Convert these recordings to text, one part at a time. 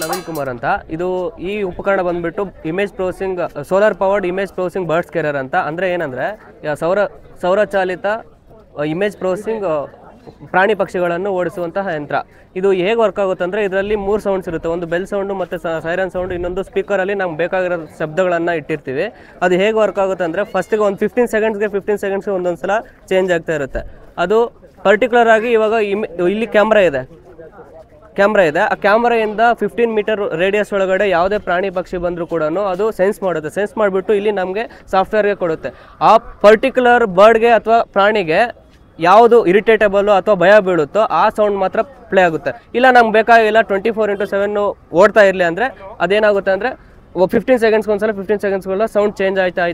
ನವೀನ್ ಕುಮಾರ್ ಅಂತ. ಇದು ಈ ಉಪಕರಣ ಬಂದ್ಬಿಟ್ಟು image processing, solar powered image processing bird scanner ಅಂತ. ಅಂದರೆ ಏನಂದರೆ ಸೌರಚಾಲಿತ ಇಮೇಜ್ ಪ್ರೊಸೆಸಿಂಗ್ ಪ್ರಾಣಿ ಪಕ್ಷಿಗಳನ್ನು ಓಡಿಸುವಂತಹ ಯಂತ್ರ. ಇದು ಹೇಗೆ ವರ್ಕ್ ಆಗುತ್ತೆ ಅಂದರೆ, ಇದರಲ್ಲಿ 3 ಸೌಂಡ್ಸ್ ಇರುತ್ತೆ. ಒಂದು ಬೆಲ್ ಸೌಂಡು ಮತ್ತು ಸೈರನ್ ಸೌಂಡು, ಇನ್ನೊಂದು ಸ್ಪೀಕರಲ್ಲಿ ನಮ್ಗೆ ಬೇಕಾಗಿರೋ ಶಬ್ದಗಳನ್ನು ಇಟ್ಟಿರ್ತೀವಿ. ಅದು ಹೇಗೆ ವರ್ಕ್ ಆಗುತ್ತೆ ಅಂದರೆ, ಫಸ್ಟಿಗೆ ಒಂದು 15 ಸೆಕೆಂಡ್ಸ್ಗೆ ಒಂದೊಂದು ಸಲ ಚೇಂಜ್ ಆಗ್ತಾ ಇರುತ್ತೆ. ಅದು ಪರ್ಟಿಕ್ಯುಲರ್ ಆಗಿ ಇವಾಗ ಇಲ್ಲಿ ಕ್ಯಾಮ್ರಾ ಇದೆ. ಆ ಕ್ಯಾಮ್ರಾಯಿಂದ 15 ಮೀಟರ್ ರೇಡಿಯಸ್ ಒಳಗಡೆ ಯಾವುದೇ ಪ್ರಾಣಿ ಪಕ್ಷಿ ಬಂದರೂ ಕೂಡ ಅದು ಸೆನ್ಸ್ ಮಾಡುತ್ತೆ. ಸೆನ್ಸ್ ಮಾಡಿಬಿಟ್ಟು ಇಲ್ಲಿ ನಮಗೆ ಸಾಫ್ಟ್ವೇರ್ಗೆ ಕೊಡುತ್ತೆ. ಆ ಪರ್ಟಿಕ್ಯುಲರ್ ಬರ್ಡ್ಗೆ ಅಥವಾ ಪ್ರಾಣಿಗೆ ಯಾವುದು ಇರಿಟೇಟಬಲ್ಲು ಅಥವಾ ಭಯ ಬೀಳುತ್ತೋ ಆ ಸೌಂಡ್ ಮಾತ್ರ ಪ್ಲೇ ಆಗುತ್ತೆ. ಇಲ್ಲ ನಮ್ಗೆ ಬೇಕಾಗಿಲ್ಲ 24/7 ಓಡ್ತಾ ಇರಲಿ ಅಂದರೆ ಅದೇನಾಗುತ್ತೆ ಅಂದರೆ 15 ಸೆಕೆಂಡ್ಸ್ಗಳ ಸೌಂಡ್ ಚೇಂಜ್ ಆಯ್ತಾ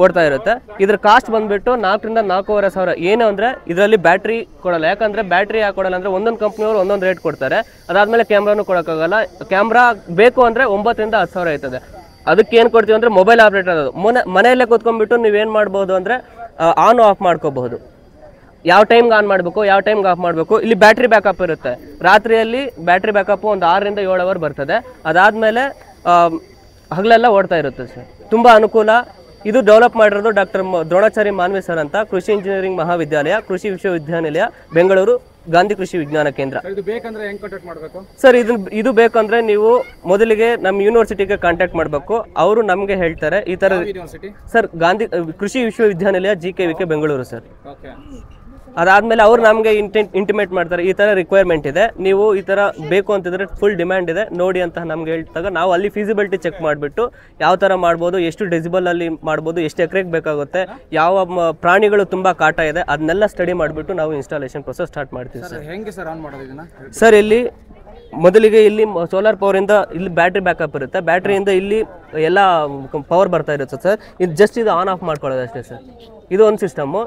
ಓಡ್ತಾ ಇರುತ್ತೆ. ಇದ್ರ ಕಾಸ್ಟ್ ಬಂದುಬಿಟ್ಟು 4,000 ರಿಂದ 4,500. ಏನು ಅಂದರೆ ಇದರಲ್ಲಿ ಬ್ಯಾಟ್ರಿ ಕೊಡಲ್ಲ. ಯಾಕಂದರೆ ಬ್ಯಾಟ್ರಿ ಯಾಕೆ ಕೊಡಲ್ಲ ಅಂದರೆ, ಒಂದೊಂದು ಕಂಪ್ನಿಯವರು ಒಂದೊಂದು ರೇಟ್ ಕೊಡ್ತಾರೆ. ಅದಾದಮೇಲೆ ಕ್ಯಾಮ್ರಾನು ಕೊಡೋಕ್ಕಾಗಲ್ಲ. ಕ್ಯಾಮ್ರಾ ಬೇಕು ಅಂದರೆ 9,000 ರಿಂದ 10,000 ಆಯ್ತದೆ. ಅದಕ್ಕೆ ಏನು ಕೊಡ್ತೀವಿ ಅಂದರೆ ಮೊಬೈಲ್ ಆಪ್ರೇಟರ್. ಅದು ಮನೆಯಲ್ಲೇ ಕೂತ್ಕೊಂಡ್ಬಿಟ್ಟು ನೀವೇನು ಮಾಡ್ಬೋದು ಅಂದರೆ ಆನ್ ಆಫ್ ಮಾಡ್ಕೋಬಹುದು. ಯಾವ ಟೈಮ್ಗೆ ಆನ್ ಮಾಡಬೇಕು, ಯಾವ ಟೈಮ್ಗೆ ಆಫ್ ಮಾಡಬೇಕು. ಇಲ್ಲಿ ಬ್ಯಾಟ್ರಿ ಬ್ಯಾಕಪ್ ಇರುತ್ತೆ. ರಾತ್ರಿಯಲ್ಲಿ ಬ್ಯಾಟ್ರಿ ಬ್ಯಾಕಪ್ಪು ಒಂದು 6 ರಿಂದ 7 ಅವರ್ ಬರ್ತದೆ. ಅದಾದಮೇಲೆ ಹಗಲೆಲ್ಲ ಓಡ್ತಾ ಇರುತ್ತೆ ಸರ್. ತುಂಬ ಅನುಕೂಲ. ಇದು ಡೆವಲಪ್ ಮಾಡಿರೋದು ಡಾಕ್ಟರ್ ದ್ರೋಣಾಚಾರ್ಯ ಮಾನ್ವಿ ಸರ್ ಅಂತ, ಕೃಷಿ ಇಂಜಿನಿಯರಿಂಗ್ ಮಹಾವಿದ್ಯಾಲಯ, ಕೃಷಿ ವಿಶ್ವವಿದ್ಯಾನಿಲಯ, ಬೆಂಗಳೂರು, ಗಾಂಧಿ ಕೃಷಿ ವಿಜ್ಞಾನ ಕೇಂದ್ರ. ಸರ್ ಇದು ಬೇಕಂದ್ರೆ ನೀವು ಮೊದಲಿಗೆ ನಮ್ಮ ಯೂನಿವರ್ಸಿಟಿಗೆ ಕಾಂಟ್ಯಾಕ್ಟ್ ಮಾಡಬೇಕು. ಅವರು ನಮಗೆ ಹೇಳ್ತಾರೆ ಈ ಥರ. ಸರ್ ಗಾಂಧಿ ಕೃಷಿ ವಿಶ್ವವಿದ್ಯಾನಿಲಯ, GKVK, ಬೆಂಗಳೂರು ಸರ್. ಅದಾದಮೇಲೆ ಅವ್ರು ನಮಗೆ ಇಂಟಿಮೇಟ್ ಮಾಡ್ತಾರೆ, ಈ ಥರ ರಿಕ್ವೈರ್ಮೆಂಟ್ ಇದೆ, ನೀವು ಈ ಥರ ಬೇಕು ಅಂತಿದ್ರೆ ಫುಲ್ ಡಿಮ್ಯಾಂಡ್ ಇದೆ ನೋಡಿ ಅಂತ ನಮ್ಗೆ ಹೇಳ್ತಾಗ ನಾವು ಅಲ್ಲಿ ಫೀಸಿಬಿಲಿಟಿ ಚೆಕ್ ಮಾಡಿಬಿಟ್ಟು ಯಾವ ಥರ ಮಾಡ್ಬೋದು, ಎಷ್ಟು ಡೆಸಿಬಲಲ್ಲಿ ಮಾಡ್ಬೋದು, ಎಷ್ಟು ಎಕರೆಗೆ ಬೇಕಾಗುತ್ತೆ, ಯಾವ ಪ್ರಾಣಿಗಳು ತುಂಬ ಕಾಟ ಇದೆ, ಅದನ್ನೆಲ್ಲ ಸ್ಟಡಿ ಮಾಡಿಬಿಟ್ಟು ನಾವು ಇನ್ಸ್ಟಾಲೇಷನ್ ಪ್ರೊಸೆಸ್ ಸ್ಟಾರ್ಟ್ ಮಾಡ್ತೀವಿ ಸರ್. ಹೆಂಗೆ ಸರ್ ಆನ್ ಮಾಡೋದು ಇದನ್ನ? ಸರ್ ಇಲ್ಲಿ ಮೊದಲಿಗೆ ಇಲ್ಲಿ ಸೋಲಾರ್ ಪವರಿಂದ ಇಲ್ಲಿ ಬ್ಯಾಟ್ರಿ ಬ್ಯಾಕಪ್ ಇರುತ್ತೆ. ಬ್ಯಾಟ್ರಿಯಿಂದ ಇಲ್ಲಿ ಎಲ್ಲ ಪವರ್ ಬರ್ತಾ ಇರುತ್ತೆ ಸರ್. ಇದು ಆನ್ ಆಫ್ ಮಾಡ್ಕೊಳ್ಳೋದು ಅಷ್ಟೇ ಸರ್. ಇದು ಒಂದು ಸಿಸ್ಟಮ್ಮು.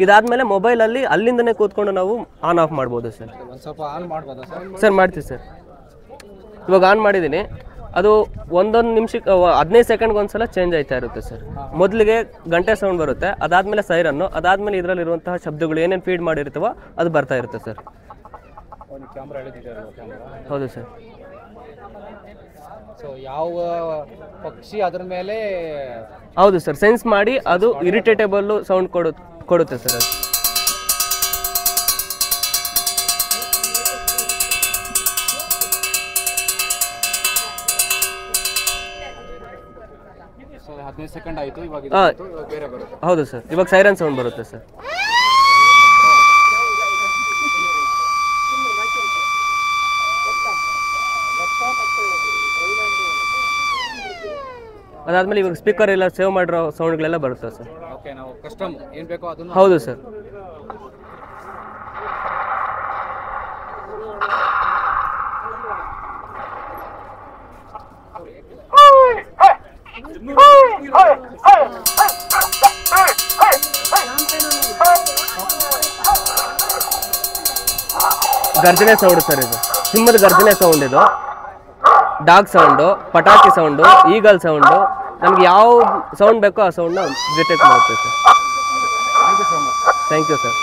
ಇದಾದ್ಮೇಲೆ ಮೊಬೈಲಲ್ಲಿ ಅಲ್ಲಿಂದನೇ ಕೂತ್ಕೊಂಡು ನಾವು ಆನ್ ಆಫ್ ಮಾಡ್ಬೋದು ಸರ್. ಸ್ವಲ್ಪ ಆನ್ ಮಾಡ್ಬೋದಾ ಸರ್? ಸರ್ ಮಾಡ್ತೀವಿ ಸರ್. ಇವಾಗ ಆನ್ ಮಾಡಿದ್ದೀನಿ. ಅದು ಒಂದೊಂದು ನಿಮಿಷಕ್ಕೆ 15 ಸೆಕೆಂಡ್ಗೆ ಒಂದ್ಸಲ ಚೇಂಜ್ ಆಯ್ತಾ ಇರುತ್ತೆ ಸರ್. ಮೊದಲಿಗೆ ಗಂಟೆ ಸೌಂಡ್ ಬರುತ್ತೆ, ಅದಾದಮೇಲೆ ಸೈರನ್ನು, ಅದಾದಮೇಲೆ ಇದರಲ್ಲಿರುವಂತಹ ಶಬ್ದಗಳು ಏನೇನು ಫೀಡ್ ಮಾಡಿರ್ತೀವೋ ಅದು ಬರ್ತಾ ಇರುತ್ತೆ ಸರ್. ಹೌದು ಸರ್. ಸೊ ಯಾವ ಪಕ್ಷಿ ಅದ್ರ ಮೇಲೆ ಹೌದು ಸರ್, ಸೆನ್ಸ್ ಮಾಡಿ ಅದು ಇರಿಟೇಟಬಲ್ ಸೌಂಡ್ ಕೊಡುತ್ತೆ ಸರ್. ಅದು ಸೊ 15 ಸೆಕೆಂಡ್ ಆಯಿತು. ಇವಾಗ ಬೇರೆ ಬರುತ್ತೆ. ಹೌದು ಸರ್, ಇವಾಗ ಸೈರನ್ ಸೌಂಡ್ ಬರುತ್ತೆ ಸರ್. ಅದಾದ್ಮೇಲೆ ಇವಾಗ ಸ್ಪೀಕರ್ ಎಲ್ಲ ಸೇವ್ ಮಾಡಿರೋ ಸೌಂಡ್ಗಳೆಲ್ಲ ಬರುತ್ತೆ ಸರ್. ಓಕೆ, ನಾವು ಕಸ್ಟಮ್ ಏನು ಬೇಕೋ ಅದನ್ನು. ಹೌದು ಸರ್. ಗರ್ಜನೆ sound sir. ಇದು ಸಿಂಹದ ಗರ್ಜನೆ ಸೌಂಡ್. ಇದು ಡಾಗ್ ಸೌಂಡು, ಪಟಾಕಿ ಸೌಂಡು, ಈಗಲ್ ಸೌಂಡು, ನಮ್ಗೆ ಯಾವ ಸೌಂಡ್ ಬೇಕೋ ಆ ಸೌಂಡ್ನ ಡಿಟೆಕ್ಟ್ ಮಾಡುತ್ತೆ ಸರ್. Thank you sir.